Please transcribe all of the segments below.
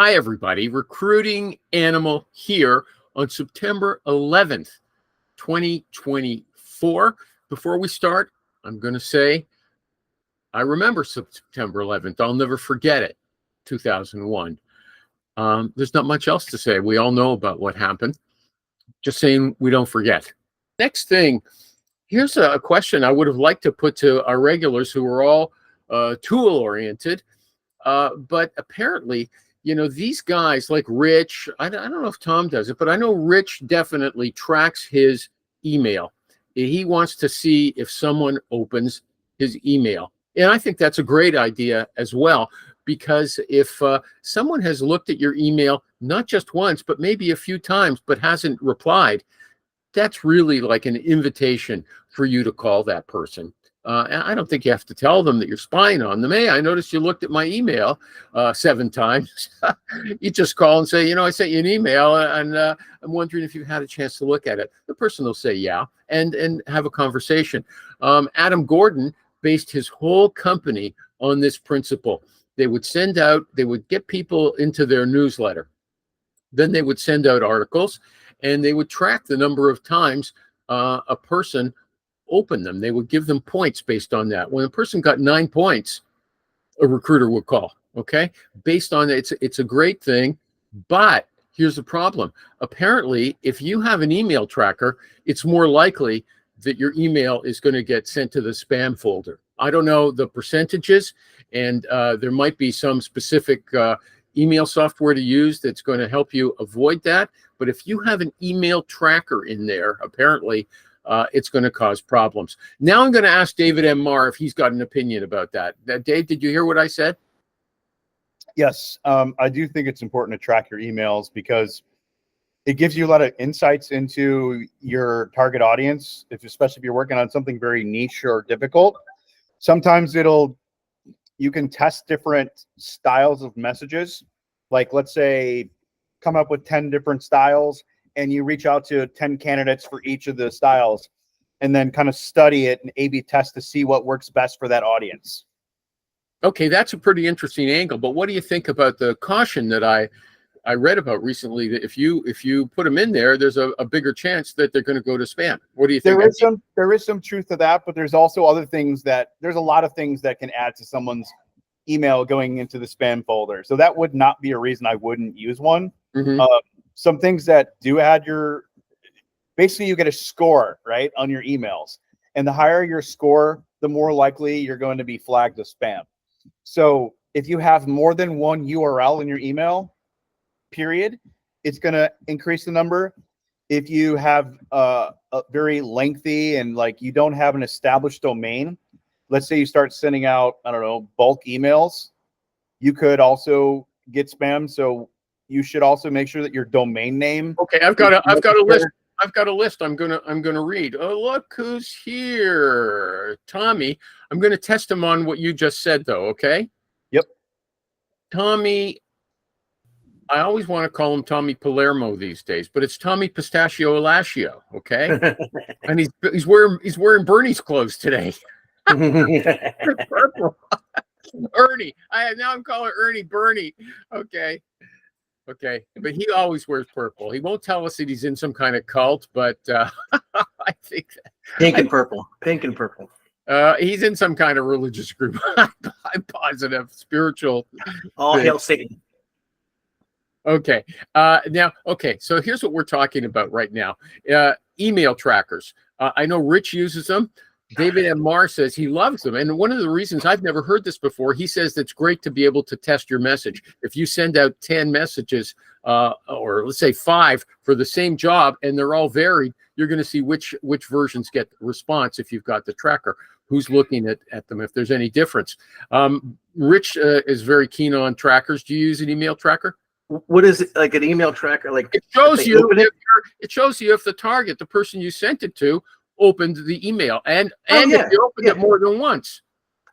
Hi, everybody. Recruiting Animal here on September 11th, 2024. Before we start, I'm going to say I remember September 11th. I'll never forget it, 2001. There's not much else to say. We all know about what happened. Just saying we don't forget. Next thing, here's a question I would have liked to put to our regulars who are all tool-oriented. But apparently, these guys like Rich, I don't know if Tom does it, but I know Rich definitely tracks his email. He wants to see if someone opens his email. And I think that's a great idea as well, because if someone has looked at your email, not just once, but maybe a few times, but hasn't replied, that's really like an invitation for you to call that person. And I don't think you have to tell them that you're spying on them. Hey, I noticed you looked at my email 7 times. You just call and say, I sent you an email, and I'm wondering if you've had a chance to look at it. The person will say, yeah, and have a conversation. Adam Gordon based his whole company on this principle. They would get people into their newsletter. Then they would send out articles, and they would track the number of times a person opened them. They would give them points based on that. When a person got 9 points, a recruiter would call. Okay, based on it, it's a great thing. But here's the problem. Apparently, if you have an email tracker, it's more likely that your email is going to get sent to the spam folder. I don't know the percentages, and there might be some specific email software to use that's going to help you avoid that. But if you have an email tracker in there, apparently it's going to cause problems. Now I'm going to ask David M. Marr if he's got an opinion about that. Dave, did you hear what I said? Yes, I do think it's important to track your emails because it gives you a lot of insights into your target audience, especially if you're working on something very niche or difficult. Sometimes you can test different styles of messages. Like, let's say, come up with 10 different styles, and you reach out to 10 candidates for each of the styles, and then kind of study it and A/B test to see what works best for that audience. Okay, that's a pretty interesting angle. But what do you think about the caution that I read about recently, that if you put them in there, there's a bigger chance that they're going to go to spam? What do you think? There is some truth to that, but there's also other things there's a lot of things that can add to someone's email going into the spam folder. So that would not be a reason I wouldn't use one. Mm-hmm. Some things that do add basically you get a score, right, on your emails. And the higher your score, the more likely you're going to be flagged as spam. So if you have more than one URL in your email, period, it's going to increase the number. If you have a very lengthy and you don't have an established domain, let's say you start sending out, I don't know, bulk emails, you could also get spam. So you should also make sure that your domain name. Okay, I've got a list. I've got a list. I'm gonna read. Oh, look who's here, Tommy. I'm gonna test him on what you just said, though. Okay. Yep. Tommy. I always want to call him Tommy Palermo these days, but it's Tommy Pistachio Elascio. Okay. And he's wearing Bernie's clothes today. Purple. Ernie. I'm calling Ernie Bernie. Okay, but he always wears purple. He won't tell us that he's in some kind of cult, but I think pink and purple. He's in some kind of religious group. I'm positive, spiritual. All hail Satan. Okay. So here's what we're talking about right now. Email trackers. I know Rich uses them. David M. Marr says he loves them. And one of the reasons, I've never heard this before, he says it's great to be able to test your message. If you send out 10 messages, or let's say 5 for the same job, and they're all varied, you're going to see which versions get response if you've got the tracker, who's looking at them, if there's any difference. Rich is very keen on trackers. Do you use an email tracker? What is it, like an email tracker? Like, it shows you if the target, the person you sent it to, opened the email, and if you opened it more than once.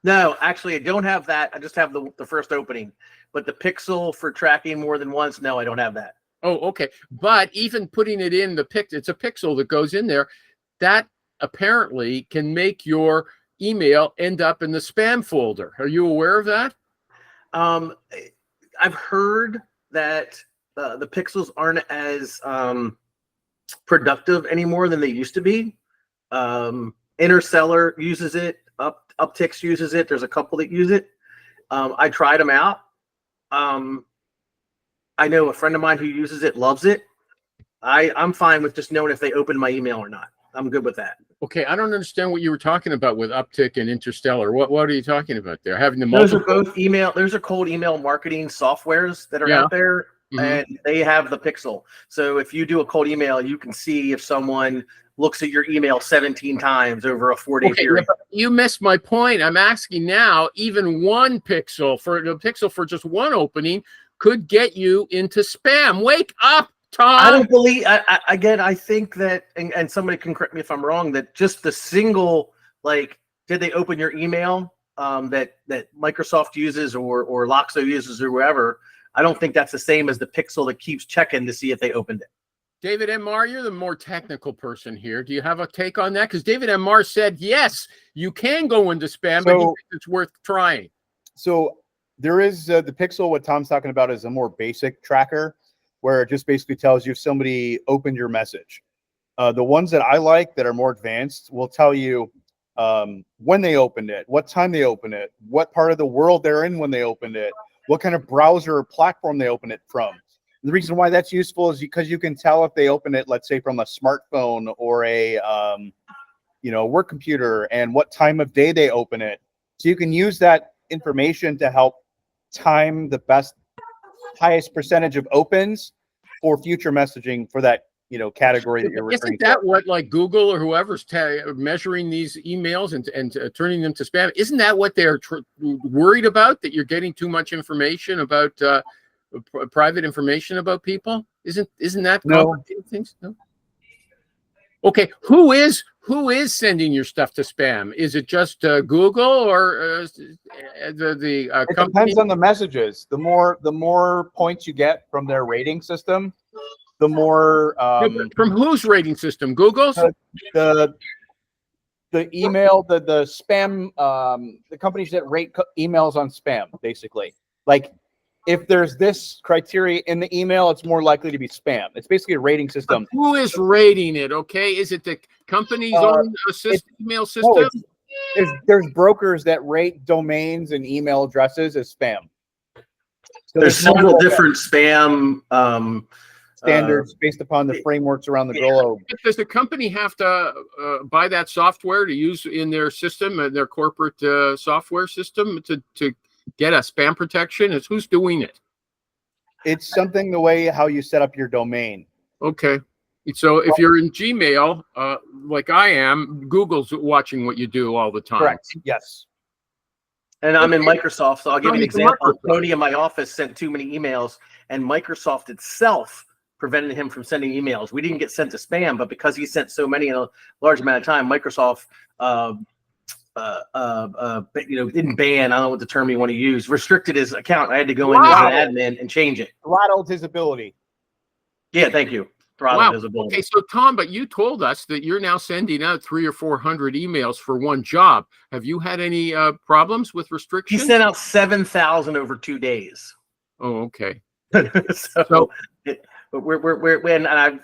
No, actually, I don't have that. I just have the first opening. But the pixel for tracking more than once, no, I don't have that. Oh, okay. But even putting it in it's a pixel that goes in there, that apparently can make your email end up in the spam folder. Are you aware of that? I've heard that the pixels aren't as productive anymore than they used to be. Interstellar uses it. Upticks uses it. There's a couple that use it. I tried them out. I know a friend of mine who uses it, loves it. I'm fine with just knowing if they open my email or not. I'm good with that. Okay, I don't understand what you were talking about with Uptick and Interstellar. What are you talking about there? Having the Those are multiple. both email. Those are cold email marketing softwares that are out there, and they have the pixel. So if you do a cold email, you can see if someone looks at your email 17 times over a 4-day period. You missed my point. I'm asking now, even one pixel for just one opening could get you into spam. Wake up, Tom. I don't believe. I think that, and somebody can correct me if I'm wrong, that just the single, like, did they open your email that Microsoft uses or Loxo uses or whoever? I don't think that's the same as the pixel that keeps checking to see if they opened it. David M. Marr, you're the more technical person here. Do you have a take on that? Because David M. Marr said, yes, you can go into spam, but he thinks it's worth trying. So there is the pixel. What Tom's talking about is a more basic tracker where it just basically tells you if somebody opened your message. The ones that I like that are more advanced will tell you when they opened it, what time they opened it, what part of the world they're in when they opened it, what kind of browser or platform they opened it from. The reason why that's useful is because you can tell if they open it, let's say, from a smartphone or a work computer, and what time of day they open it. So you can use that information to help time the highest percentage of opens for future messaging for that category that you're referring Isn't that to. what, like, Google or whoever's measuring these emails and turning them to spam? Isn't that what they're worried about? That you're getting too much information about private information about people? Isn't that complicated things? No. Okay, who is sending your stuff to spam? Is it just Google or the It company? depends on the messages. The more points you get from their rating system, the more From whose rating system? Google's? the email, the spam, the companies that rate emails on spam, basically. Like, if there's this criteria in the email, it's more likely to be spam. It's basically a rating system. But who is rating it? Okay, is it the company's own email system? No, there's brokers that rate domains and email addresses as spam. So there's several different spam standards based upon the frameworks around the globe. Does the company have to buy that software to use in their system, their corporate software system, to get a spam protection? Is who's doing it? It's something the way how you set up your domain. Okay. So if you're in Gmail, like I am, Google's watching what you do all the time. Correct. Yes. And I'm in Microsoft, so I'll give you an example. Tony in my office sent too many emails, and Microsoft itself prevented him from sending emails. We didn't get sent to spam, but because he sent so many in a large amount of time, Microsoft didn't ban, I don't know what the term you want to use, restricted his account. I had to go in as an admin and change it. Throttled his ability. Yeah, thank you. Throttled his ability. Okay, so Tom, but you told us that you're now sending out 300 or 400 emails for one job. Have you had any problems with restrictions? He sent out 7,000 over 2 days. Oh, okay. When I've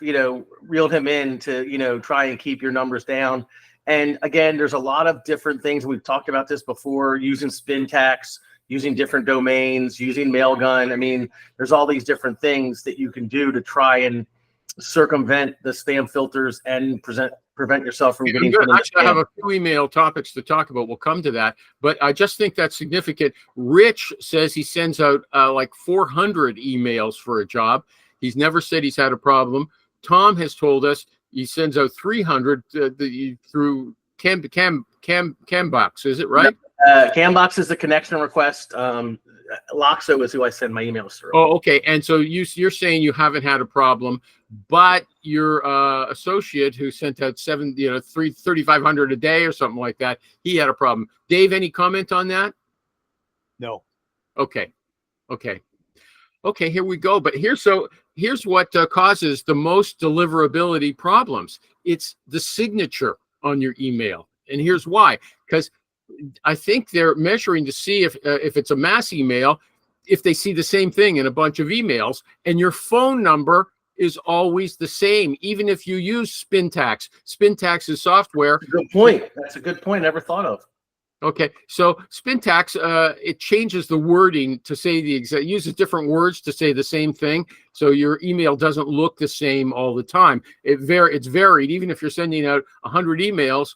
reeled him in to try and keep your numbers down. And again, there's a lot of different things. We've talked about this before, using spin tax, using different domains, using Mailgun. I mean, there's all these different things that you can do to try and circumvent the spam filters and prevent yourself from getting. Actually, I have a few email topics to talk about. We'll come to that, but I just think that's significant. Rich says he sends out like 400 emails for a job. He's never said he's had a problem. Tom has told us he sends out 300 through Cambox. Is it right? Cambox is the connection request. Loxo is who I send my emails through. Oh, okay. And so you're saying you haven't had a problem, but your associate who sent out 3,500 a day or something like that, he had a problem. Dave, any comment on that? No. Okay. Here we go. But here's what causes the most deliverability problems. It's the signature on your email. And here's why. Because I think they're measuring to see if it's a mass email, if they see the same thing in a bunch of emails, and your phone number is always the same, even if you use Spintax. Spintax is software. Good point. That's a good point. Never thought of. Okay, so Spintax, it changes the wording to say the exact, uses different words to say the same thing, so your email doesn't look the same all the time. It's varied. Even if you're sending out 100 emails,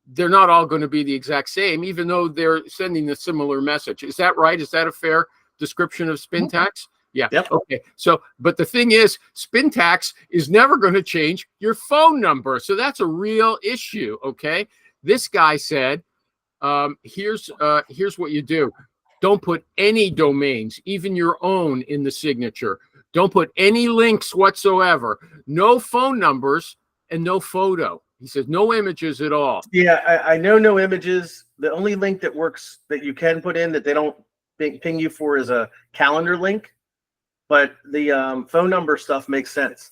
they're not all going to be the exact same, even though they're sending a similar message. Is that right? Is that a fair description of Spintax? Yeah. Yep. Okay. So, but the thing is, Spintax is never going to change your phone number, so that's a real issue. Okay. This guy said, here's what you do. Don't put any domains, even your own, in the signature. Don't put any links whatsoever. No phone numbers and no photo. He says no images at all. Yeah, I know no images. The only link that works that you can put in that they don't ping you for is a calendar link, but the phone number stuff makes sense.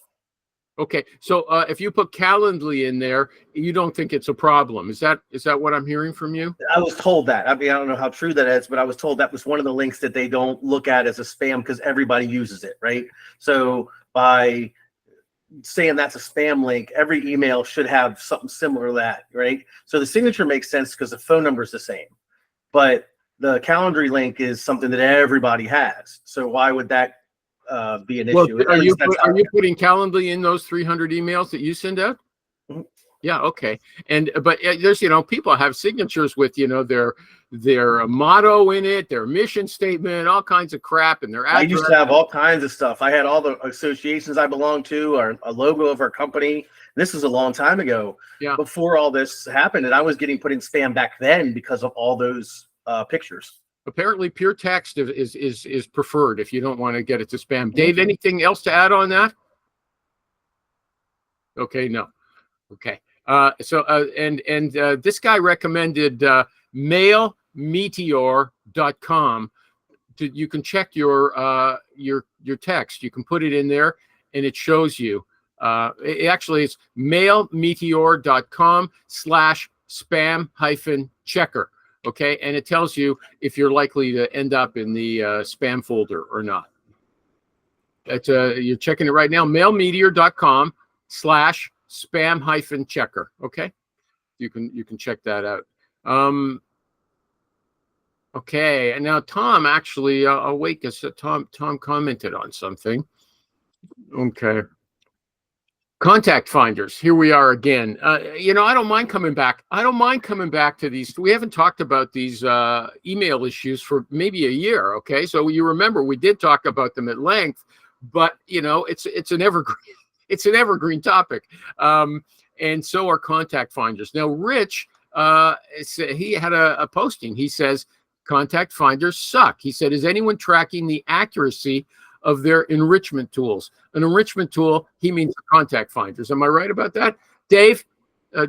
Okay, so if you put Calendly in there, you don't think it's a problem. Is that what I'm hearing from you? I was told that. I mean, I don't know how true that is, but I was told that was one of the links that they don't look at as a spam because everybody uses it, right? So by saying that's a spam link, every email should have something similar to that, right? So the signature makes sense because the phone number is the same, but the Calendly link is something that everybody has. So why would that be an issue? Are you putting Calendly in those 300 emails that you send out? Mm-hmm. Yeah, okay. But there's, people have signatures with, their motto in it, their mission statement, all kinds of crap, and their address. I used to have all kinds of stuff. I had all the associations I belonged to, or a logo of our company. This was a long time ago. Yeah. Before all this happened, and I was getting put in spam back then because of all those pictures. Apparently, pure text is preferred if you don't want to get it to spam. Dave, anything else to add on that? Okay, no. Okay. This guy recommended mailmeteor.com. You can check your text. You can put it in there, and it shows you. It's mailmeteor.com/spam-checker. Okay, and it tells you if you're likely to end up in the spam folder or not. You're checking it right now. mailmeteor.com/spam-checker. Okay, you can check that out. Okay, and now Tom actually awake us. Tom commented on something. Okay. Contact finders. Here we are again. I don't mind coming back. I don't mind coming back to these. We haven't talked about these email issues for maybe a year. Okay, so you remember we did talk about them at length, but it's an evergreen. It's an evergreen topic, and so are contact finders. Now, Rich, he had a posting. He says contact finders suck. He said, "Is anyone tracking the accuracy of their enrichment tools?" An enrichment tool, he means contact finders. Am I right about that? Dave,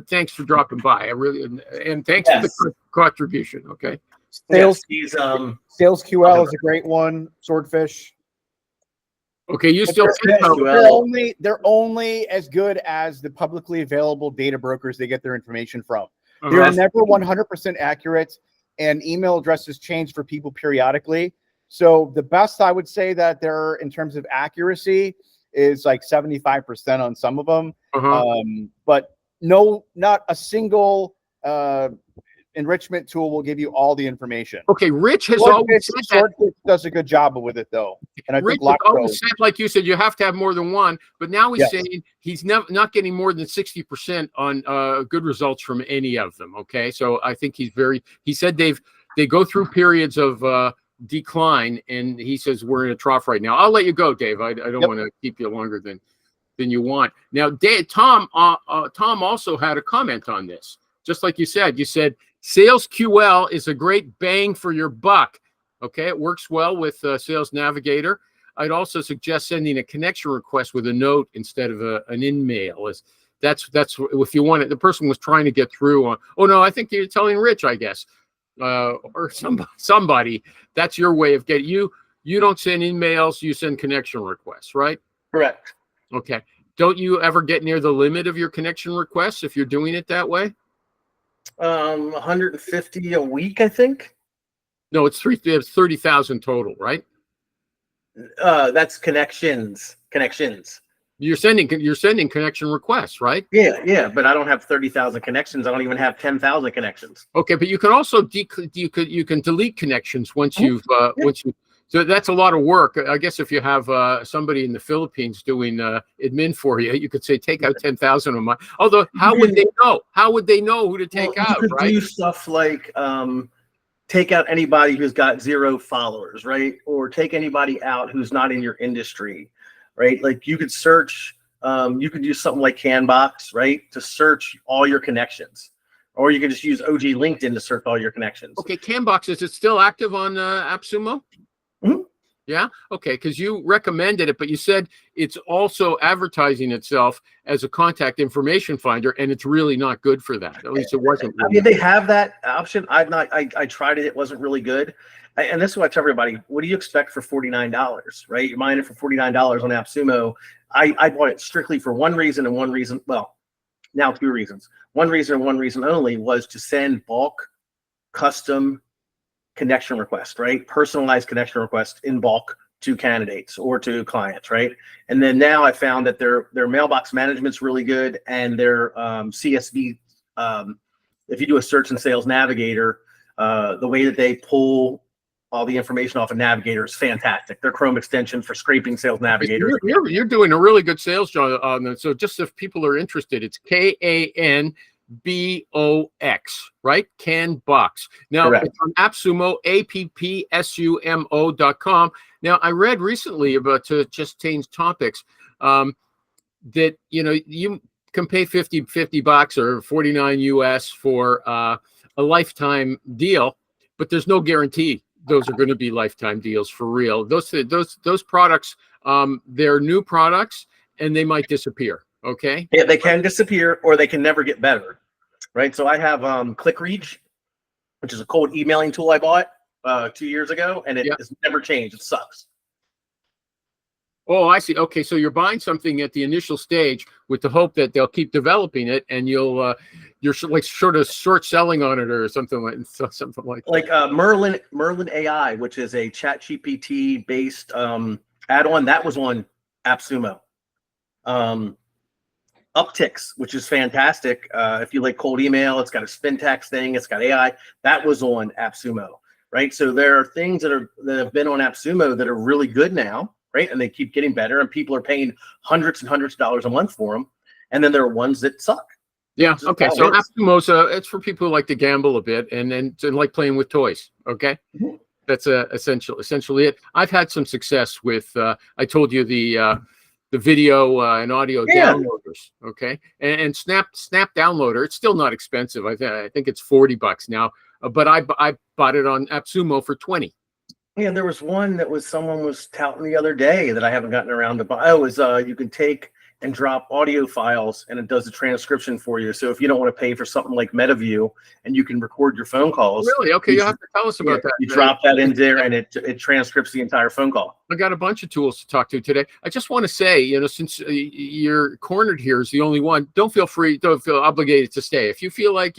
thanks for dropping by. I really, and thanks for the contribution. Okay. Sales QL is a great one. Swordfish. Okay, you still they're only as good as the publicly available data brokers they get their information from. Uh-huh. They're never 100% accurate, and email addresses change for people periodically. So the best I would say that they're in terms of accuracy is like 75% on some of them. Uh-huh. But not a single enrichment tool will give you all the information. Okay, Rich has always said that. Swordfish does a good job with it, though. And I Rich think has always said, like you said, you have to have more than one. But now he's saying he's not getting more than 60% on good results from any of them. Okay, so I think he said they go through periods of decline, and he says we're in a trough right now. I'll let you go, Dave. I don't want to keep you longer than you want. Now, Tom also had a comment on this. Just like you said Sales QL is a great bang for your buck. Okay, it works well with Sales Navigator. I'd also suggest sending a connection request with a note instead of an in-mail. That's if you want it. The person was trying to get through on. Oh no, I think you're telling Rich, I guess, or somebody. That's your way of getting you. You don't send in-mails. You send connection requests, right? Correct. Okay. Don't you ever get near the limit of your connection requests if you're doing it that way? 150 a week, I think. No, it's 30,000 total, right? That's connections. You're sending connection requests, right? Yeah, but I don't have 30,000 connections. I don't even have 10,000 connections. Okay, but you can also you can delete connections once you've once you. So that's a lot of work. I guess if you have somebody in the Philippines doing admin for you, you could say take out 10,000 of mine. Although, how would they know? How would they know who to take out? You could right? do stuff like take out anybody who's got 0 followers, right? Or take anybody out who's not in your industry, right? Like you could search. You could use something like Canbox, right, to search all your connections, or you could just use OG LinkedIn to search all your connections. Okay, Canbox, is it still active on AppSumo? Mhm. Yeah. Okay, because you recommended it, but you said it's also advertising itself as a contact information finder, and it's really not good for that. At least it wasn't. I mean, they have that option. I tried it. It wasn't really good. And this is what I tell everybody: what do you expect for $49? Right? You're buying it for $49 on AppSumo. I bought it strictly for one reason and one reason. Well, now 2 reasons. One reason and one reason only was to send bulk, custom connection request, right? Personalized connection request in bulk to candidates or to clients, right? And then now I found that their mailbox management's really good, and their CSV. If you do a search in Sales Navigator, the way that they pull all the information off a Navigator is fantastic. Their Chrome extension for scraping Sales Navigator. You're doing a really good sales job on that. So just if people are interested, it's Canbox, right? Canbox. Now, Correct. it's on AppSumo, appsumo.com. Now, I read recently about, to just change topics, that, you can pay $50 or 49 US for a lifetime deal, but there's no guarantee those are going to be lifetime deals for real. Those products, they're new products, and they might disappear. Okay. Yeah, they can disappear, or they can never get better, right? So I have ClickReach, which is a cold emailing tool I bought 2 years ago, and it has never changed. It sucks. Oh, I see. Okay, so you're buying something at the initial stage with the hope that they'll keep developing it, and you're like sort of short selling on it or something like Merlin AI, which is a ChatGPT based add-on that was on AppSumo. Upticks, which is fantastic. If you like cold email, it's got a spin tax thing, it's got AI. That was on AppSumo, right? So there are things that have been on AppSumo that are really good now, right? And they keep getting better, and people are paying hundreds and hundreds of dollars a month for them. And then there are ones that suck. Yeah. Okay. So AppSumo's it's for people who like to gamble a bit and like playing with toys. Okay. Mm-hmm. That's essentially it. I've had some success with. I told you the video and audio downloaders. Okay. And Snap Downloader. It's still not expensive. I think it's $40 now. But I bought it on AppSumo for $20. Yeah, there was one that someone was touting the other day that I haven't gotten around to buy. Oh, you can take and drop audio files, and it does the transcription for you. So if you don't want to pay for something like MetaView, and you can record your phone calls. Really? Okay, you have to tell us about that. You drop that in there, and it transcripts the entire phone call. I got a bunch of tools to talk to today. I just want to say, since you're cornered here is the only one, don't feel obligated to stay. If you feel like,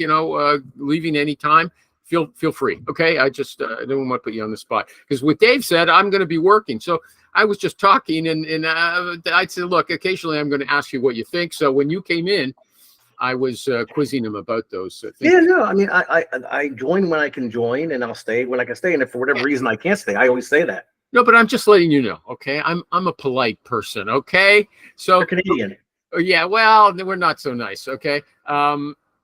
leaving any time, feel free. Okay. I just I don't want to put you on the spot, because what Dave said, I'm going to be working. So I was just talking, and I'd say, look, occasionally I'm going to ask you what you think. So when you came in, I was quizzing him about those things. Yeah, no, I mean, I join when I can join, and I'll stay when I can stay. And if for whatever reason I can't stay, I always say that. No, but I'm just letting you know. Okay. I'm a polite person. Okay. So you're Canadian. Yeah. Well, we're not so nice. Okay.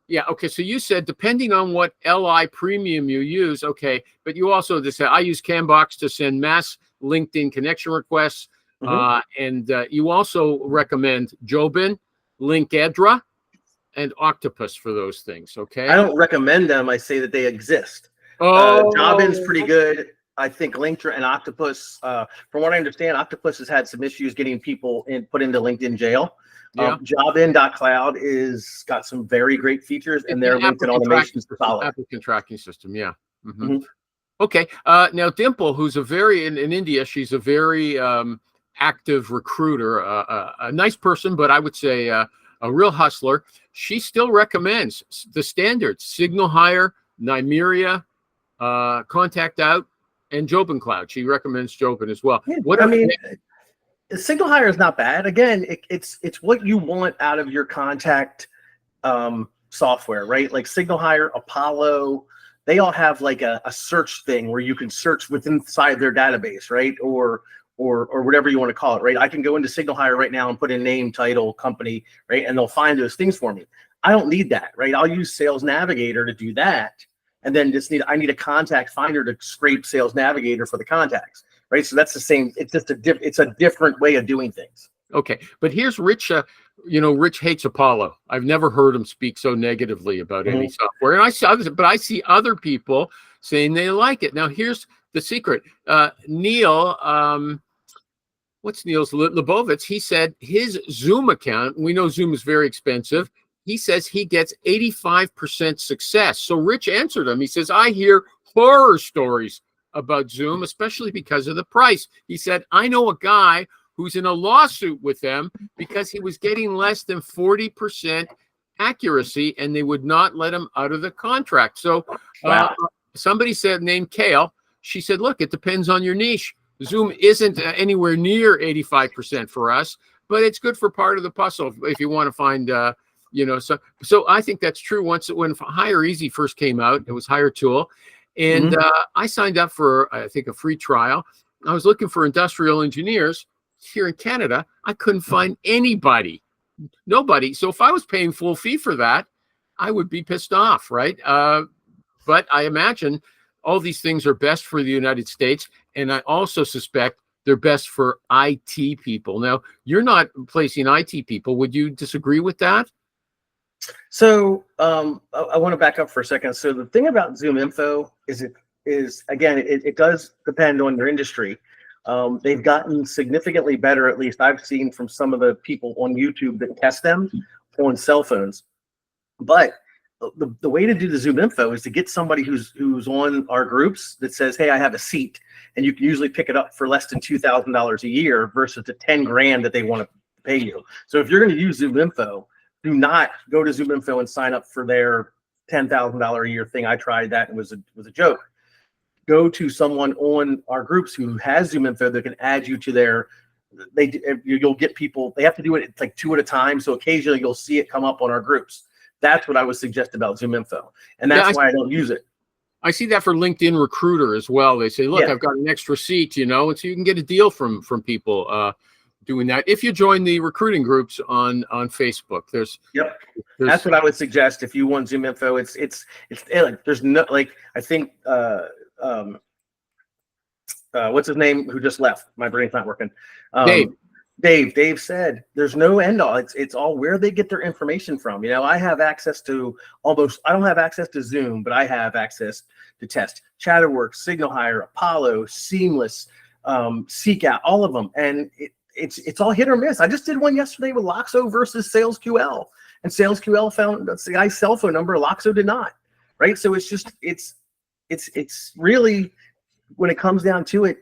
Yeah. Okay. So you said depending on what LI premium you use. Okay. But you also just said I use Canbox to send mass LinkedIn connection requests. Mm-hmm. And you also recommend Jobin, Linkedra, and Octopus for those things. Okay. I don't recommend them. I say that they exist. Jobin's pretty good. I think Linkedra and Octopus, from what I understand, Octopus has had some issues getting people put into LinkedIn jail. Yeah. Jobin.cloud is got some very great features, and their LinkedIn automation is solid. Applicant tracking system, yeah. Mm-hmm. Mm-hmm. Okay. Now Dimple, who's in India, she's a very active recruiter, a nice person, but I would say a real hustler. She still recommends the standards: Signal Hire, Nymeria, Contact Out, And Jobin Cloud. She recommends Jobin as well. Yeah, What I mean, Signal Hire is not bad. Again, it's what you want out of your contact software, right? Like Signal Hire, Apollo, they all have like a search thing where you can search within inside their database, right? Or whatever you want to call it, right? I can go into Signal Hire right now and put in name, title, company, right? And they'll find those things for me. I don't need that, right? I'll use Sales Navigator to do that. And then I need a contact finder to scrape Sales Navigator for the contacts, right? So that's the same. It's just it's a different way of doing things. Okay, but here's Rich. Rich hates Apollo. I've never heard him speak so negatively about any software. And I see other people saying they like it. Now, here's the secret. Neil, what's Neil's Lebovitz? He said his Zoom account. We know Zoom is very expensive. He says he gets 85% success. So Rich answered him. He says, I hear horror stories about Zoom, especially because of the price. He said, I know a guy who's in a lawsuit with them because he was getting less than 40% accuracy and they would not let him out of the contract. So somebody said, named Kale, she said, look, it depends on your niche. Zoom isn't anywhere near 85% for us, but it's good for part of the puzzle if you want to find, so I think that's true. When Hire Easy first came out, it was Hire Tool. And I signed up for, I think, a free trial. I was looking for industrial engineers here in Canada. I couldn't find anybody, nobody. So if I was paying full fee for that, I would be pissed off, right? But I imagine all these things are best for the United States. And I also suspect they're best for IT people. Now, you're not placing IT people. Would you disagree with that? So I want to back up for a second. So the thing about Zoom Info is it does depend on your industry. They've gotten significantly better, at least I've seen from some of the people on YouTube that test them on cell phones. But the way to do the Zoom Info is to get somebody who's on our groups that says, hey, I have a seat, and you can usually pick it up for less than $2,000 a year versus the 10 grand that they want to pay you. So if you're going to use Zoom Info, do not go to Zoom Info and sign up for their $10,000 a year thing. I tried that and it was a joke. Go to someone on our groups who has Zoom Info that can add you to their. You'll get people. They have to do it like 2 at a time. So occasionally you'll see it come up on our groups. That's what I would suggest about Zoom Info, and that's why I don't use it. I see that for LinkedIn Recruiter as well. They say, look, I've got an extra seat, and so you can get a deal from people. Doing that if you join the recruiting groups on Facebook. There's that's what I would suggest if you want Zoom Info. It's like there's no, like, I think what's his name who just left, my brain's not working. Dave said there's no end all. It's all where they get their information from. I have access to I don't have access to Zoom, but I have access to Test, Chatterworks, Signal Hire, Apollo, Seamless, Seek Out, all of them. And it's all hit or miss. I just did one yesterday with Loxo versus SalesQL, and SalesQL found that's the guy's cell phone number. Loxo did not, right? So it's really, when it comes down to it,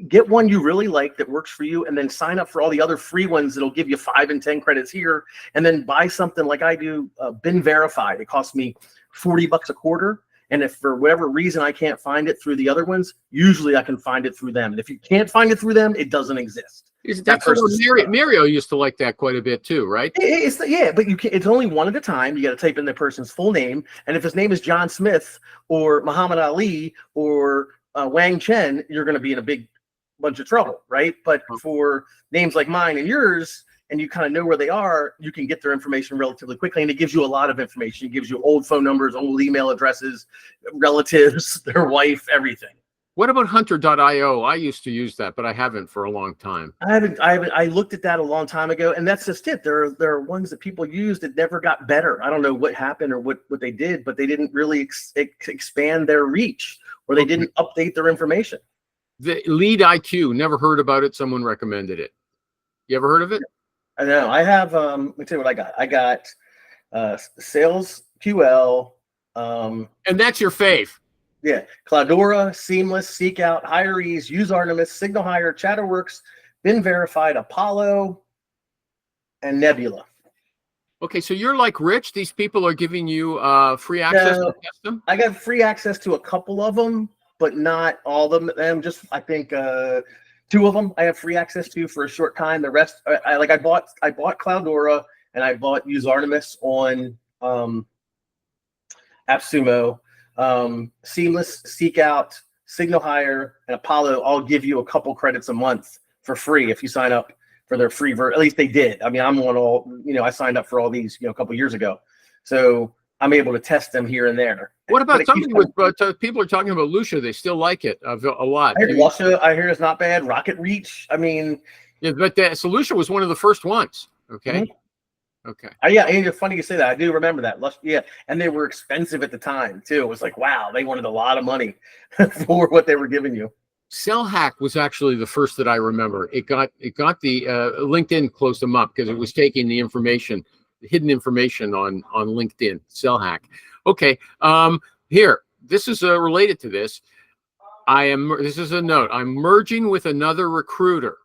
get one you really like that works for you, and then sign up for all the other free ones that'll give you 5 and 10 credits here, and then buy something like I do, Been Verified. It costs me $40 a quarter. And if for whatever reason I can't find it through the other ones, usually I can find it through them. And if you can't find it through them, it doesn't exist. Mario used to like that quite a bit too, right? But it's only one at a time. You got to type in the person's full name. And if his name is John Smith or Muhammad Ali or Wang Chen, you're going to be in a big bunch of trouble, right? But for names like mine and yours, and you kind of know where they are, you can get their information relatively quickly. And it gives you a lot of information. It gives you old phone numbers, old email addresses, relatives, their wife, everything. What about hunter.io? I used to use that, but I haven't for a long time. I looked at that a long time ago, and that's just it. There are ones that people use that never got better. I don't know what happened or what they did, but they didn't really expand their reach, or they didn't update their information. The Lead IQ, never heard about it. Someone recommended it. You ever heard of it? I know. I have. Let me tell you what I got. I got SalesQL. And that's your fave. Yeah, Cloudora, Seamless, Seek Out, Hire Ease, Use Artemis, Signal Hire, Chatterworks, Been Verified, Apollo, and Nebula. Okay, so you're like Rich. These people are giving you free access to test them? I got free access to a couple of them, but not all of them. Just I think 2 of them I have free access to for a short time. The rest, I bought Cloudora and I bought Use Artemis on AppSumo. Seamless, Seekout, Signal Hire, and Apollo all give you a couple credits a month for free if you sign up for their free at least they did. I mean, I'm on all, I signed up for all these, a couple years ago. So I'm able to test them here and there. What about somebody with, people are talking about Lucia. They still like it a lot. I hear Lucia, I hear it's not bad. Rocket Reach. I mean. Yeah, but Lucia was one of the first ones. Okay. Mm-hmm. Okay. Yeah, and it's funny you say that. I do remember that. Yeah, and they were expensive at the time too. It was like, wow, they wanted a lot of money for what they were giving you. CellHack was actually the first that I remember. It got the LinkedIn closed them up because it was taking the information, hidden information on LinkedIn. CellHack. Okay. Here, this is related to this. This is a note. I'm merging with another recruiter.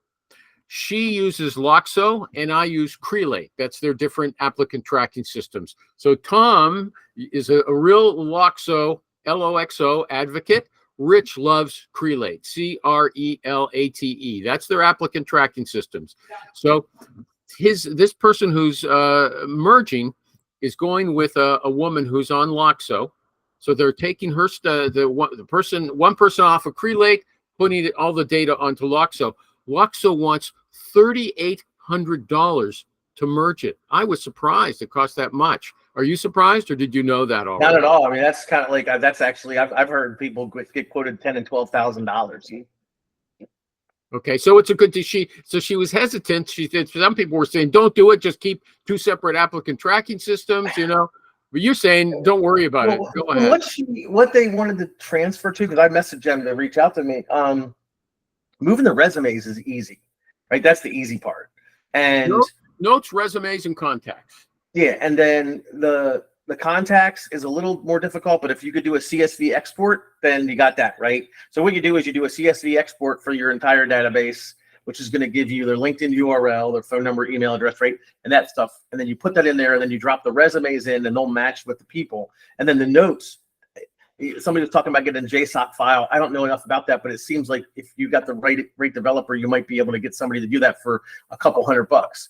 She uses Loxo and I use Crelate. That's their different applicant tracking systems. So Tom is a real Loxo, LOXO advocate. Rich loves Crelate, CRELATE. That's their applicant tracking systems. So this person who's merging is going with a woman who's on Loxo. So they're taking her one person off of Crelate, putting all the data onto Loxo. Loxo wants $3,800 to merge it. I was surprised it cost that much. Are you surprised, or did you know that already? Not at all. I mean, that's kind of like that's actually I've heard people get quoted $10,000 and $12,000. Okay, so it's a good. She was hesitant. She said some people were saying, "Don't do it. Just keep 2 separate applicant tracking systems." But you're saying, "Don't worry about it. Go ahead." What they wanted to transfer to, because I messaged them to reach out to me. Moving the resumes is easy, right? That's the easy part. And notes, resumes, and contacts. Yeah, and then the contacts is a little more difficult, but if you could do a CSV export, then you got that, right? So what you do is you do a CSV export for your entire database, which is going to give you their LinkedIn URL, their phone number, email address, right, and that stuff. And then you put that in there, and then you drop the resumes in, and they'll match with the people. And then the notes, somebody was talking about getting a JSON file. I don't know enough about that, but it seems like if you got the right developer, you might be able to get somebody to do that for a couple $100.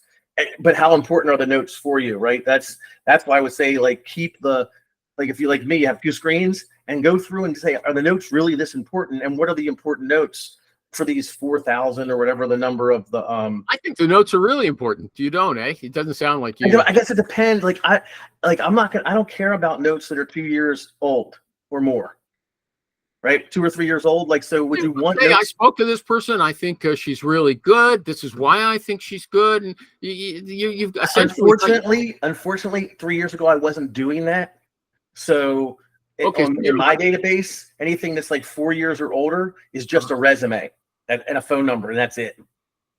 But how important are the notes for you, right? That's why I would say, like, keep if you, like me, you have 2 screens and go through and say, are the notes really this important? And what are the important notes for these 4,000 or whatever the number of the I think the notes are really important. You don't, eh? It doesn't sound like you. I guess it depends. I don't care about notes that are 2 years old or more. Right, 2 or 3 years old. Like, so would you want? Hey, I spoke to this person. I think she's really good. This is why I think she's good. And you've unfortunately, 3 years ago I wasn't doing that. So in my database, anything that's like 4 years or older is just a resume and a phone number, and that's it.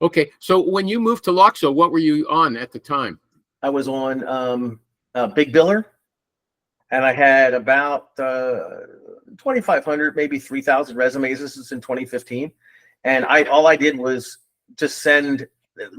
Okay, so when you moved to Loxo, what were you on at the time? I was on Big Biller. And I had about 2,500, maybe 3,000 resumes. This is in 2015. And all I did was just send.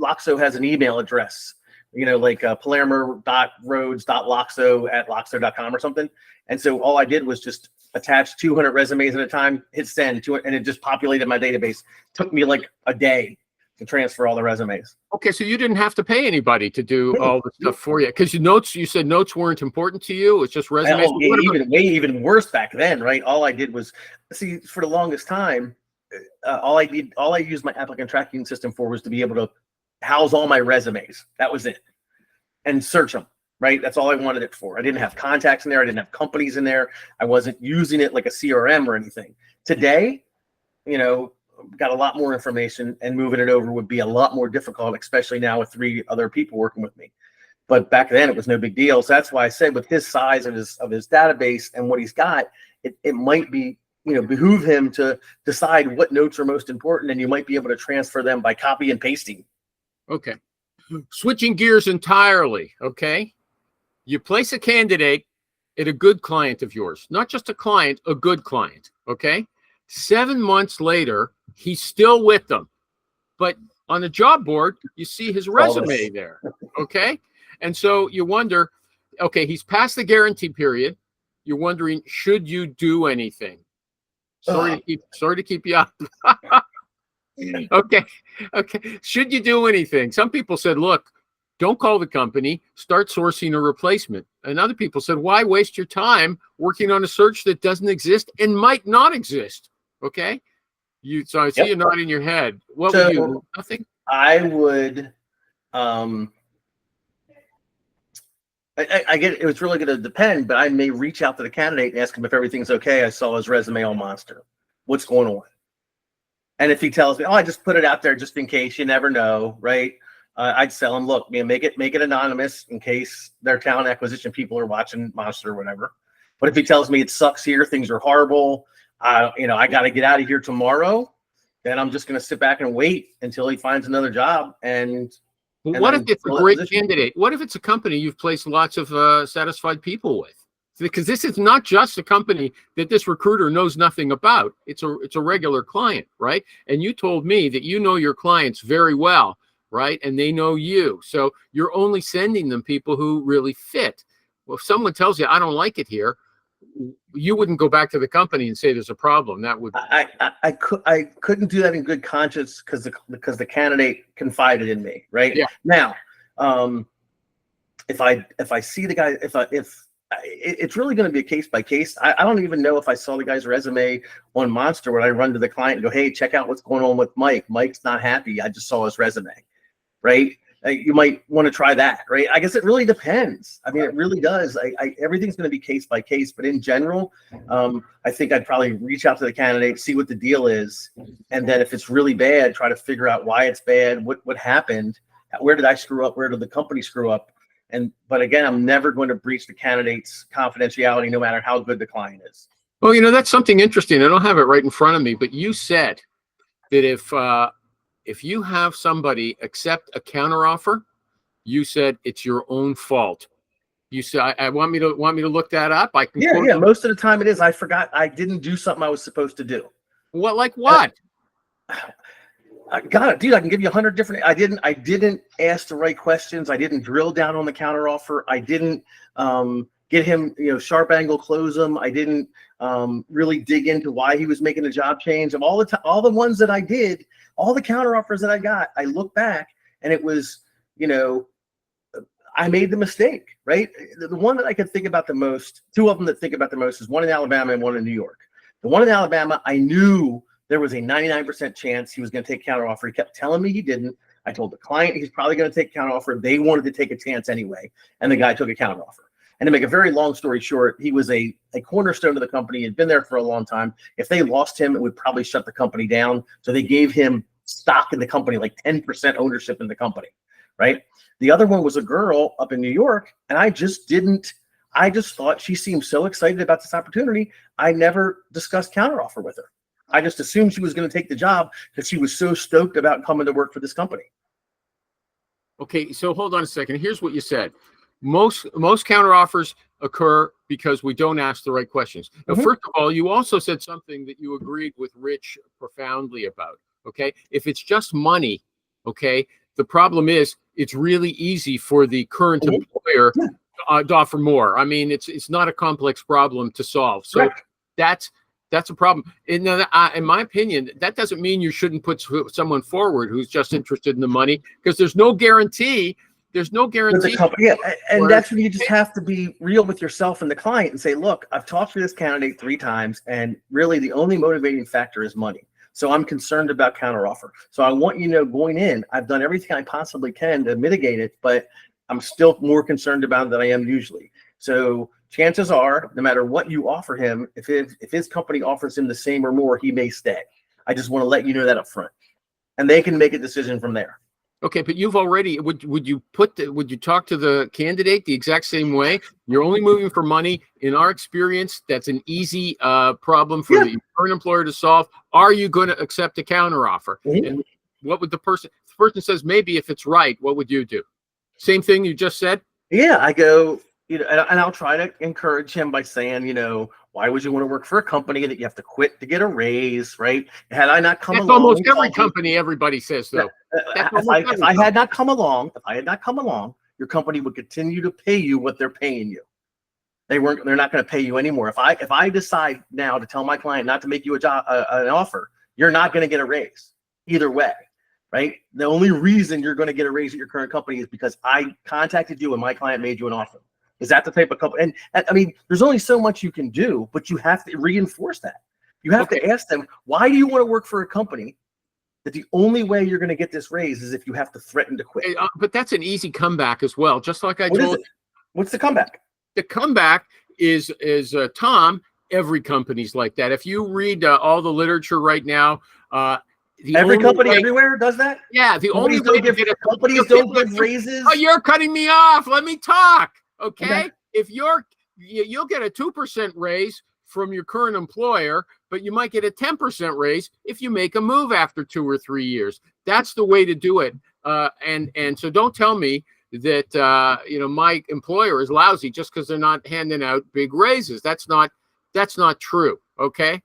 Loxo has an email address, like palermo.rhodes.loxo@loxo.com or something. And so all I did was just attach 200 resumes at a time, hit send to it, and it just populated my database. Took me like a day to transfer all the resumes. Okay, so you didn't have to pay anybody to do all the stuff for you, because you said notes weren't important to you. It's just resumes. Even worse back then, right? All I did was for the longest time. All I used my applicant tracking system for was to be able to house all my resumes. That was it, and search them. Right, that's all I wanted it for. I didn't have contacts in there. I didn't have companies in there. I wasn't using it like a CRM or anything. Today, got a lot more information, and moving it over would be a lot more difficult, especially now with 3 other people working with me. But back then it was no big deal. So that's why I said, with his size of his database and what he's got, it might be, behoove him to decide what notes are most important, and you might be able to transfer them by copy and pasting. Okay. Switching gears entirely. Okay. You place a candidate at a good client of yours, not just a client, a good client. Okay. 7 months later, he's still with them, but on the job board, you see his resume there. Okay. And so you wonder, okay, he's past the guarantee period. You're wondering, should you do anything? Sorry to keep you up. Okay. Okay. Should you do anything? Some people said, look, don't call the company, start sourcing a replacement. And other people said, why waste your time working on a search that doesn't exist and might not exist? Okay. So I see you nodding your head. What would you do? Nothing? I would, I get it was really going to depend, but I may reach out to the candidate and ask him if everything's okay. I saw his resume on Monster. What's going on? And if he tells me, oh, I just put it out there just in case, you never know, right? I'd sell him, look, man, make it anonymous in case their talent acquisition people are watching Monster or whatever. But if he tells me it sucks here, things are horrible, I got to get out of here tomorrow, then I'm just going to sit back and wait until he finds another job. And what if it's a great candidate? What if it's a company you've placed lots of satisfied people with? Because this is not just a company that this recruiter knows nothing about. It's a regular client, right? And you told me that you know your clients very well, right? And they know you. So you're only sending them people who really fit. Well, if someone tells you, I don't like it here, you wouldn't go back to the company and say there's a problem. That would I couldn't do that in good conscience because the candidate confided in me, right? Yeah. Now, if I see the guy, if it's really going to be a case by case. I don't even know if I saw the guy's resume on Monster when I run to the client and go, hey, check out what's going on with Mike. Mike's not happy. I just saw his resume, right? You might want to try that, right? I guess it really depends. I mean, it really does. Everything's going to be case by case, but in general, I think I'd probably reach out to the candidate, see what the deal is, and then if it's really bad, try to figure out why it's bad, what happened, where did I screw up, where did the company screw up, but again, I'm never going to breach the candidate's confidentiality, no matter how good the client is. Well, that's something interesting. I don't have it right in front of me, but you said that if you have somebody accept a counteroffer, you said it's your own fault. You said, I want me to look that up. I can. Yeah. Most of the time it is. I forgot. I didn't do something I was supposed to do. What? Like what? I got it, dude. I can give you 100 different. I didn't ask the right questions. I didn't drill down on the counteroffer. I didn't get him, sharp angle close him. I didn't really dig into why he was making a job change. Of all the ones that I did, all the counteroffers that I got, I look back and it was, I made the mistake, right? The one that I could think about the most, two of them that think about the most is one in Alabama and one in New York. The one in Alabama, I knew there was a 99% chance he was going to take counteroffer. He kept telling me he didn't. I told the client he's probably going to take counteroffer. They wanted to take a chance anyway, and the guy took a counteroffer. And to make a very long story short, he was a cornerstone of the company. He had been there for a long time. If they lost him, it would probably shut the company down. So they gave him stock in the company, like 10% ownership in the company, right? The other one was a girl up in New York, and I just thought she seemed so excited about this opportunity. I never discussed counteroffer with her. I just assumed she was going to take the job because she was so stoked about coming to work for this company. Okay, so hold on a second. Here's what you said. Most counteroffers occur because we don't ask the right questions. Now, first of all, you also said something that you agreed with Rich profoundly about. Okay, if it's just money, okay, the problem is it's really easy for the current employer to offer more. I mean, it's not a complex problem to solve. So that's a problem. In my opinion, that doesn't mean you shouldn't put someone forward who's just interested in the money, because there's no guarantee. There's no guarantee. Yeah, and that's when you just have to be real with yourself and the client and say, look, I've talked to this candidate 3 times, and really the only motivating factor is money. So I'm concerned about counteroffer. So I want you to know going in, I've done everything I possibly can to mitigate it, but I'm still more concerned about it than I am usually. So chances are, no matter what you offer him, if his company offers him the same or more, he may stay. I just want to let you know that up front, and they can make a decision from there. Okay, but you've already would you talk to the candidate the exact same way? You're only moving for money. In our experience, that's an easy problem for the current employer to solve. Are you going to accept a counteroffer? And what would the person says maybe if it's right? What would you do? Same thing you just said? Yeah, I go, and I'll try to encourage him by saying, why would you want to work for a company that you have to quit to get a raise, right? Had I not come along, almost every company, everybody says though. If I had not come along, your company would continue to pay you what they're paying you. they're not going to pay you anymore. If I decide now to tell my client not to make you an offer, you're not going to get a raise either way, right? The only reason you're going to get a raise at your current company is because I contacted you and my client made you an offer. Is that the type of company? And I mean, there's only so much you can do, but you have to reinforce that. You have to ask them, why do you want to work for a company that the only way you're going to get this raise is if you have to threaten to quit? But that's an easy comeback as well. Just like I told. What's the comeback? The comeback is Tom. Every company's like that. If you read all the literature right now, every company everywhere does that. Yeah, the only way to get companies don't give raises. Oh, you're cutting me off. Let me talk. Okay. If you'll get a 2% raise from your current employer, but you might get a 10% raise if you make a move after 2 or 3 years. That's the way to do it. And so don't tell me that my employer is lousy just because they're not handing out big raises. That's not true. Okay.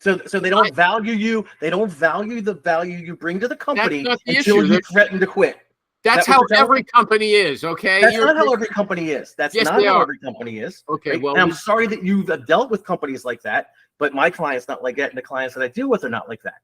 So they don't value you. They don't value the value you bring to the company until you threaten to quit. That's how every company is. Okay. That's not how every company is. That's not how every company is. Okay. Right? Well, and I'm sorry that you've dealt with companies like that, but my client's not like that, and the clients that I deal with are not like that.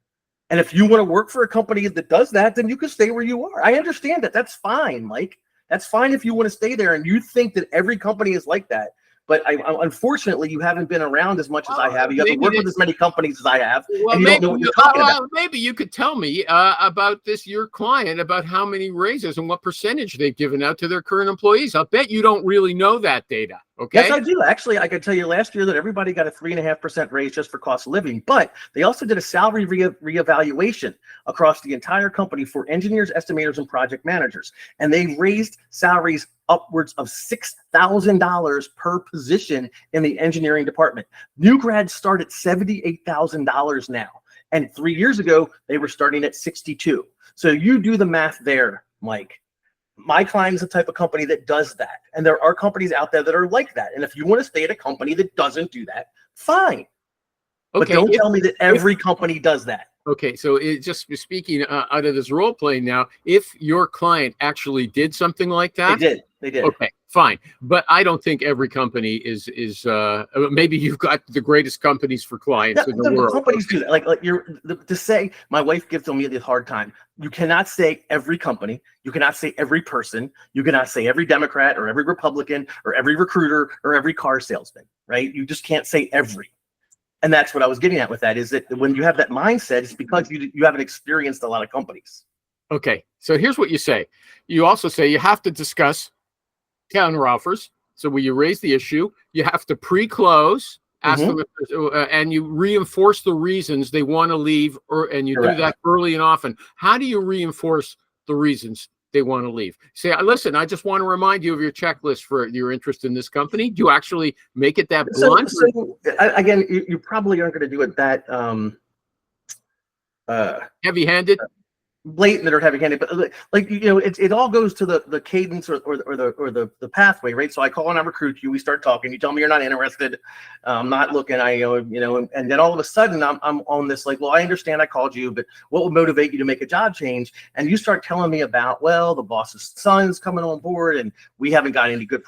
And if you want to work for a company that does that, then you can stay where you are. I understand that. That's fine, Mike. That's fine if you want to stay there and you think that every company is like that. But unfortunately, you haven't been around as much as I have. You haven't worked with as many companies as I have. Well, and you don't know what you're talking about. Maybe you could tell me about your client, about how many raises and what percentage they've given out to their current employees. I'll bet you don't really know that data. Okay. Yes, I do. Actually, I could tell you last year that everybody got a 3.5% raise just for cost of living, but they also did a salary reevaluation across the entire company for engineers, estimators, and project managers. And they raised salaries upwards of $6,000 per position in the engineering department. New grads start at $78,000 now. And 3 years ago, they were starting at $62,000. So you do the math there, Mike. My client is the type of company that does that. And there are companies out there that are like that. And if you want to stay at a company that doesn't do that, fine. Okay, but don't tell me that every company does that. Okay, so just speaking out of this role play now, if your client actually did something like that, they did. Okay, fine, but I don't think every company is. Maybe you've got the greatest companies for clients in the world. Companies do that. Like to say, my wife gives me the hard time. You cannot say every company. You cannot say every person. You cannot say every Democrat or every Republican or every recruiter or every car salesman. Right? You just can't say every. And that's what I was getting at with that, is that when you have that mindset, it's because you haven't experienced a lot of companies. Okay, so here's what you say. You also say you have to discuss counteroffers. So when you raise the issue, you have to pre-close, ask them, and you reinforce the reasons they want to leave, and you do that early and often. How do you reinforce the reasons they want to leave? Say, listen, I just want to remind you of your checklist for your interest in this company. Do you actually make it that blunt? So again, you probably aren't going to do it that heavy-handed, blatant or heavy-handed, but like it all goes to the cadence or the pathway, right? So I call and I recruit you. We start talking. You tell me you're not interested. I'm not looking. And then all of a sudden I'm on this like, well, I understand I called you, but what would motivate you to make a job change? And you start telling me about, well, the boss's son's coming on board, and we haven't got any good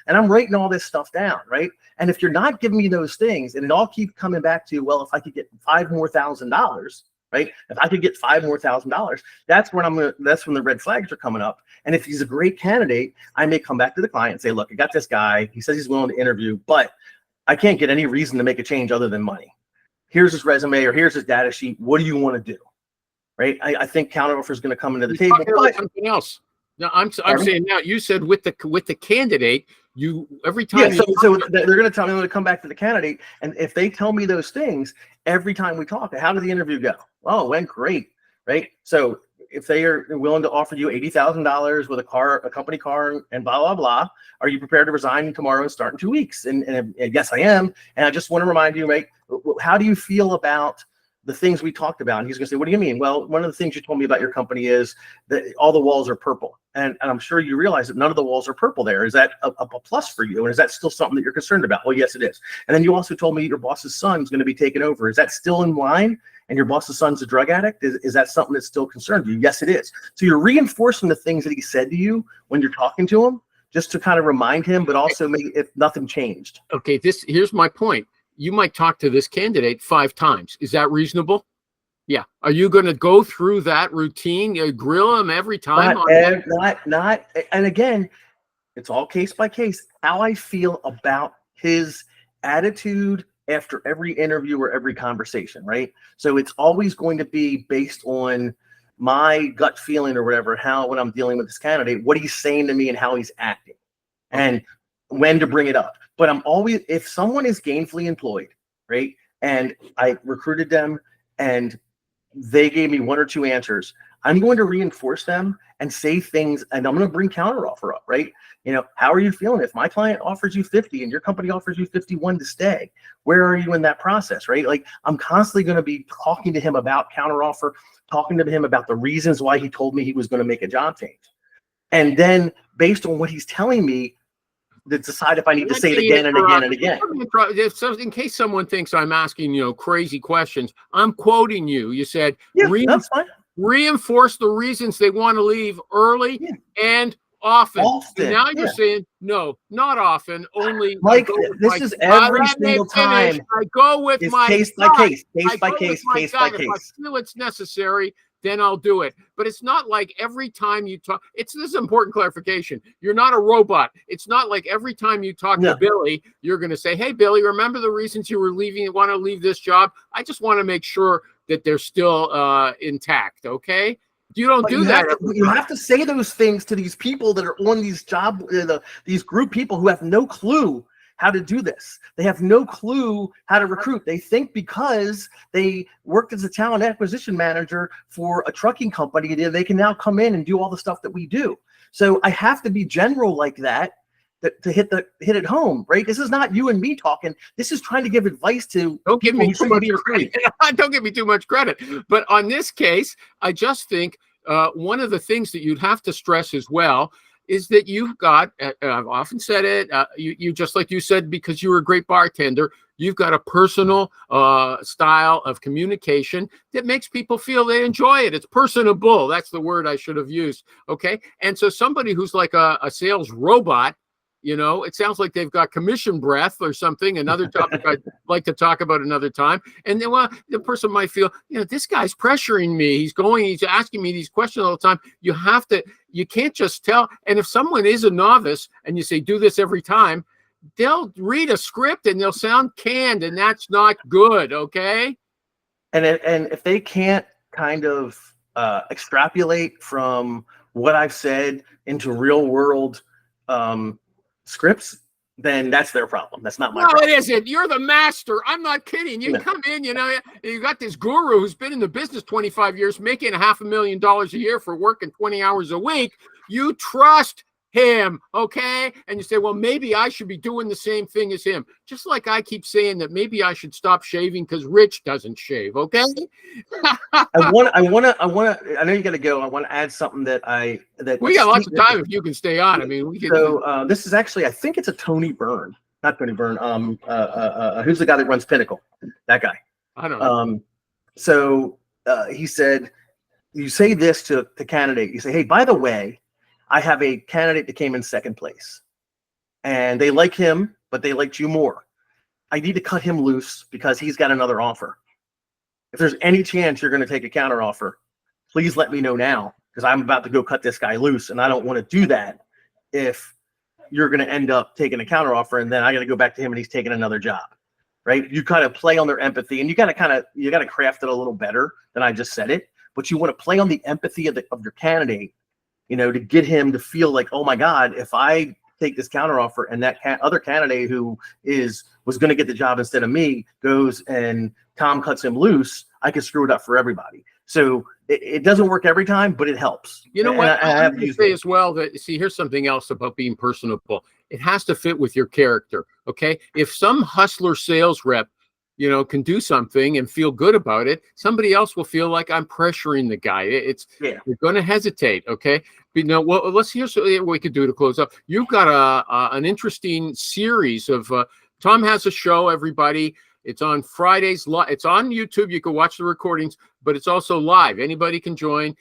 and I'm writing all this stuff down, right? And if you're not giving me those things, and it all keeps coming back to, well, if I could get $5,000 right? If I could get $5,000, that's when the red flags are coming up. And if he's a great candidate, I may come back to the client and say, look, I got this guy. He says he's willing to interview, but I can't get any reason to make a change other than money. Here's his resume, or here's his data sheet. What do you want to do? Right? I think counteroffer is going to come into the table. But something else. No, I'm saying now. You said with the candidate, every time. Yeah, so they're going to tell me, I'm going to come back to the candidate, and if they tell me those things every time we talk, how did the interview go? Oh, it went great, right? So if they are willing to offer you $80,000 with a company car, and blah blah blah, are you prepared to resign tomorrow and start in 2 weeks? And yes, I am. And I just want to remind you, mate, how do you feel about the things we talked about? And he's going to say, what do you mean? Well, one of the things you told me about your company is that all the walls are purple. And I'm sure you realize that none of the walls are purple there. Is that a plus for you? And is that still something that you're concerned about? Well, yes, it is. And then you also told me your boss's son is going to be taken over. Is that still in line? And your boss's son's a drug addict? Is that something that's still concerned you? Yes, it is. So you're reinforcing the things that he said to you when you're talking to him, just to kind of remind him, but also make if nothing changed. Okay, here's my point. You might talk to this candidate 5 times. Is that reasonable? Yeah. Are you going to go through that routine? You grill him every time? Not. And again, it's all case by case. How I feel about his attitude after every interview or every conversation, right? So it's always going to be based on my gut feeling or whatever, when I'm dealing with this candidate, what he's saying to me and how he's acting, and when to bring it up. But I'm always, if someone is gainfully employed, right, and I recruited them and they gave me 1 or 2 answers, I'm going to reinforce them and say things, and I'm going to bring counteroffer up, right? How are you feeling if my client offers you 50 and your company offers you 51 to stay? Where are you in that process, right? Like, I'm constantly going to be talking to him about counteroffer, talking to him about the reasons why he told me he was going to make a job change. And then based on what he's telling me, to decide if I need to say it again and again and again. In case someone thinks I'm asking, crazy questions, I'm quoting you. You said, that's fine. Reinforce the reasons they want to leave early and often. And now you're saying, no, not often, only. Mike, this is every single time. I go with my case by case, case by case, case by case. If I feel it's necessary, then I'll do it. But it's not like every time you talk, this is important clarification. You're not a robot. It's not like every time you talk to Billy, you're going to say, hey, Billy, remember the reasons you want to leave this job? I just want to make sure that they're still intact. Okay. You don't do that. You have to say those things to these people that are on these these group people who have no clue how to do this. They have no clue how to recruit. They think because they worked as a talent acquisition manager for a trucking company, they can now come in and do all the stuff that we do. So I have to be general like that to hit it home, right? This is not you and me talking. This is trying to give advice to don't give me too much credit. Don't give me too much credit. But on this case, I just think one of the things that you'd have to stress as well is that you've got, I've often said it, you just like you said, because you were a great bartender, you've got a personal style of communication that makes people feel they enjoy it. It's personable. That's the word I should have used. Okay. And so somebody who's like a sales robot, it sounds like they've got commission breath or something, another topic I'd like to talk about another time. And then, the person might feel, this guy's pressuring me. He's asking me these questions all the time. You can't just tell. And if someone is a novice and you say, do this every time, they'll read a script and they'll sound canned, and that's not good. Okay. And if they can't kind of extrapolate from what I've said into real world scripts, then that's their problem. That's not my problem. No, it isn't. You're the master. I'm not kidding. You come in, you got this guru who's been in the business 25 years, making $500,000 a year for working 20 hours a week. You trust him, okay? And you say, well, maybe I should be doing the same thing as him. Just like I keep saying that maybe I should stop shaving because Rich doesn't shave, okay? I know you got to go. I want to add something that we got lots of time if you can stay on. I mean, we can. So this is actually, I think it's a Tony Byrne, not Tony Byrne. Who's the guy that runs Pinnacle? That guy. I don't know. So he said, you say this to the candidate. You say, hey, by the way, I have a candidate that came in second place and they like him, but they liked you more. I need to cut him loose because he's got another offer. If there's any chance you're going to take a counter offer, please let me know now, because I'm about to go cut this guy loose. And I don't want to do that if you're going to end up taking a counter offer and then I got to go back to him and he's taking another job, right? You kind of play on their empathy, and you got to craft it a little better than I just said it, but you want to play on the empathy of your candidate, to get him to feel like, oh my God, if I take this counteroffer and that other candidate who was going to get the job instead of me goes and Tom cuts him loose, I can screw it up for everybody. So it doesn't work every time, but it helps. You know what? I have to say as well that, here's something else about being personable. It has to fit with your character. Okay. If some hustler sales rep, can do something and feel good about it, somebody else will feel like I'm pressuring the guy. You're going to hesitate. Okay. But let's hear what we could do to close up. You've got an interesting series of, Tom has a show, everybody. It's on Fridays. It's on YouTube. You can watch the recordings, but it's also live. Anybody can join.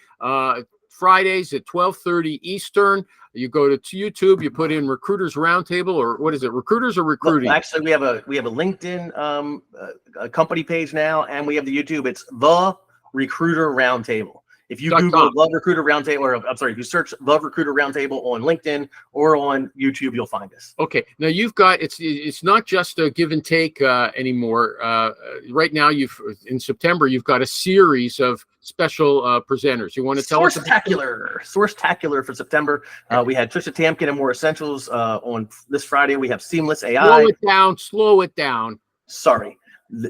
Fridays at 12:30 Eastern. You go to YouTube, you put in Recruiters Roundtable, or what is it? Recruiters or recruiting? Well, actually, we have a LinkedIn a company page now, and we have the YouTube. It's the Recruiter Roundtable. If you Google Love Recruiter Roundtable, or I'm sorry, if you search Love Recruiter Roundtable on LinkedIn or on YouTube, you'll find us. Okay. Now you've got it's not just a give and take anymore. Right now, in September you've got a series of special presenters. You want to tell us? Source-tacular for September. We had Trisha Tamkin and More Essentials on this Friday. We have Seamless AI. Slow it down. Sorry.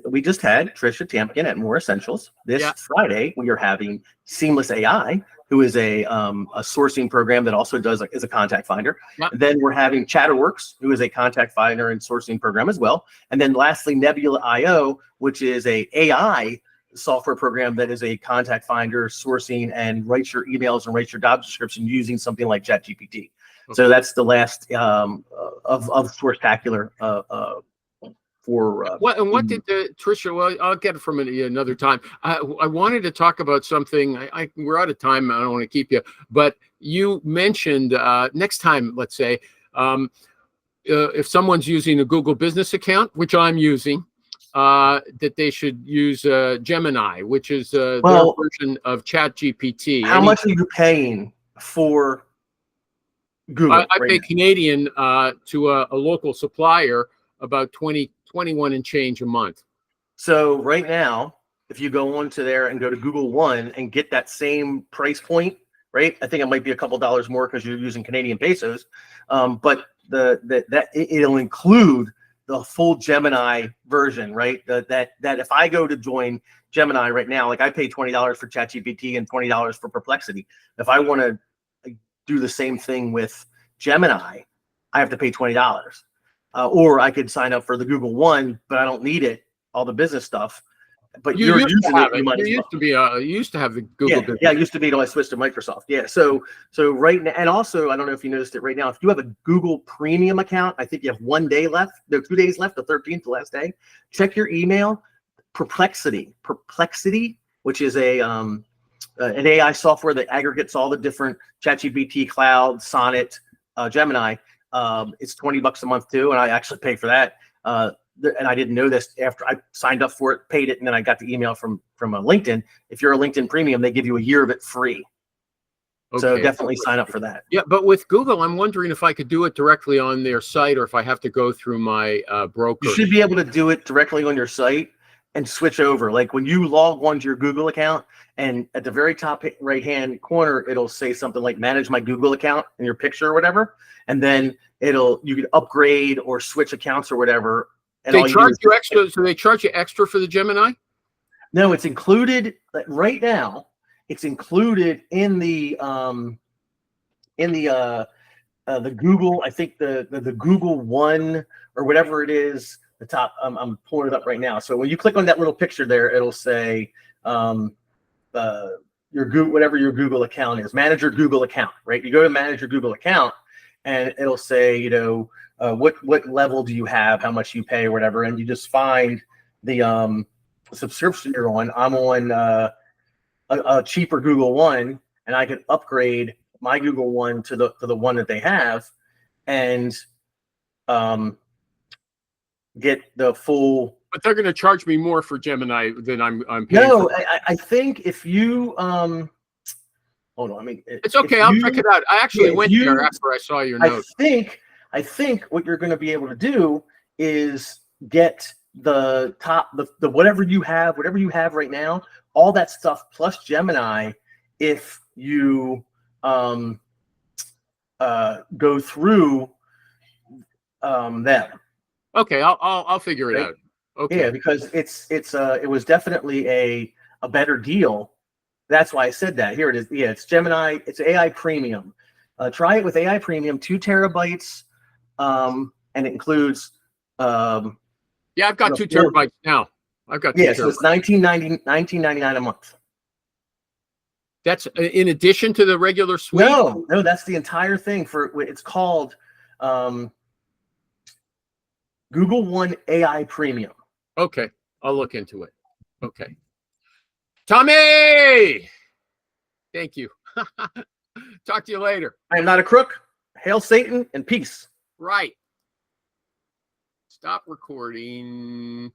We just had Trisha Tamkin at More Essentials. This Friday, we are having Seamless AI, who is a sourcing program that also is a contact finder. Yep. Then we're having Chatterworks, who is a contact finder and sourcing program as well. And then lastly, Nebula IO, which is a AI software program that is a contact finder, sourcing, and writes your emails and writes your job description using something like ChatGPT. Okay. So that's the last of Source-tacular. What did Trisha? Well, I'll get it from another time. I wanted to talk about something. We're out of time. I don't want to keep you, but you mentioned next time, let's say, if someone's using a Google Business account, which I'm using, that they should use Gemini, which is their version of ChatGPT. How much are you paying for Google? I pay Canadian to a local supplier about 21 and change a month. So right now, if you go onto there and go to Google One and get that same price point, right? I think it might be a couple dollars more because you're using Canadian pesos, but it'll include the full Gemini version, right? That if I go to join Gemini right now, like I pay $20 for ChatGPT and $20 for Perplexity. If I want to do the same thing with Gemini, I have to pay $20. Or I could sign up for the Google One, but I don't need it, all the business stuff. But you're using it. You used to have the Google Business. Yeah, it used to be until I switched to Microsoft. Yeah, so right now, and also, I don't know if you noticed it right now, if you have a Google Premium account, I think you have 1 day left. There are 2 days left, the 13th, the last day. Check your email. Perplexity, which is an AI software that aggregates all the different ChatGPT, Cloud, Sonnet, Gemini. It's $20 a month too, and I actually pay for that. And I didn't know this after I signed up for it, paid it, and then I got the email from LinkedIn. If you're a LinkedIn Premium, they give you a year of it free. Okay. So definitely sign up for that. Yeah, but with Google, I'm wondering if I could do it directly on their site or if I have to go through my broker. You should be able to do it directly on your site and switch over. Like when you log on to your Google account, and at the very top right-hand corner, it'll say something like "Manage my Google account" in your picture or whatever, and then you can upgrade or switch accounts or whatever. And they charge you extra, so they charge you extra for the Gemini? No, it's included right now. It's included in the Google. I think the Google One or whatever it is. The top. I'm pulling it up right now. So when you click on that little picture there, it'll say your Google, whatever your Google account is. Manage your Google account, right? You go to manage your Google account, and it'll say, what level do you have, how much you pay, or whatever, and you just find the subscription you're on. I'm on a cheaper Google One, and I could upgrade my Google One to the one that they have, and get the full. But they're going to charge me more for Gemini than I'm paying. No, I think if you hold on, I mean it's okay. I'll check it out. I actually went there after I saw your note. I think what you're going to be able to do is get the top, the whatever you have right now, all that stuff plus Gemini. If you go through them. Okay, I'll figure it out. Okay. Yeah, because it was definitely a better deal. That's why I said that. Here it is. Yeah, it's Gemini. It's AI Premium. Try it with AI Premium, 2 terabytes, and it includes. Yeah, I've got 2 terabytes now. I've got 2 terabytes. So it's $19.99 a month. That's in addition to the regular suite? No, that's the entire thing. It's called Google One AI Premium. Okay, I'll look into it. Okay. Tommy! Thank you. Talk to you later. I am not a crook. Hail Satan and peace. Right. Stop recording.